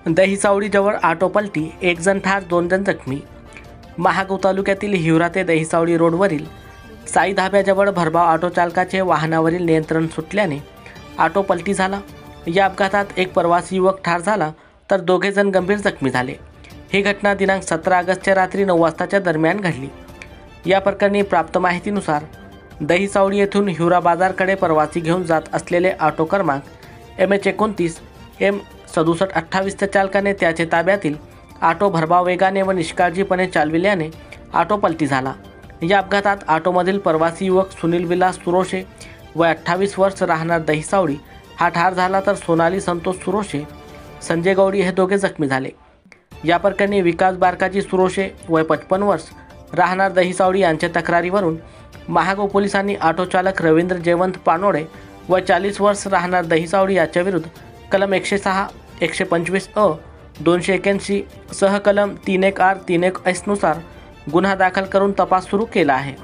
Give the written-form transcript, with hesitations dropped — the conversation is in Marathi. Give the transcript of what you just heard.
दहिसावडीजवळ ऑटो पलटी, 1 जण ठार 2 जण जखमी। महागाव तालुक्यातील हिवरा ते दहिसावडी रोडवरील साई धाब्याजवळ भरधाव ऑटो चालकाचे वाहनावरील नियंत्रण सुटल्याने ऑटो पलटी झाला। या अपघातात एक प्रवासी युवक ठार झाला तर 2 जण गंभीर जखमी झाले। ही घटना दिनांक 17 ऑगस्टच्या रात्री 9 वाजताच्या दरम्यान घडली। या प्रकरणी प्राप्त माहितीनुसार दहिसावडी येथून हिवरा बाजारकडे प्रवासी घेऊन जात असलेले ऑटो क्रमांक MH29 M 6728च्या चालकाने त्याचे ताब्यातील ऑटो भरधाव वेगाने व निष्काळजीपणे चालविल्याने ऑटो पलटी झाला। या अपघातात ऑटोमधील प्रवासी युवक सुनील विलास सुरोशे वय 28 वर्ष राहणार दहिसावडी हा ठार झाला तर सोनाली संतोष सुरोशे, संजय गौडी हे 2 जखमी झाले। या प्रकरणी विकास बारकाजी सुरोशे वय 55 वर्ष राहणार दहिसावडी यांच्या तक्रारीवरून महागाव पोलिसांनी ऑटो चालक रवींद्र जयवंत पानोडे वय 40 वर्ष राहणार दहिसावडी याच्या विरुद्ध कलम 106, 125 अ, 281 सह कलम 31R, 31S नुसार गुन्हा दाखल करून तपास सुरू केला आहे।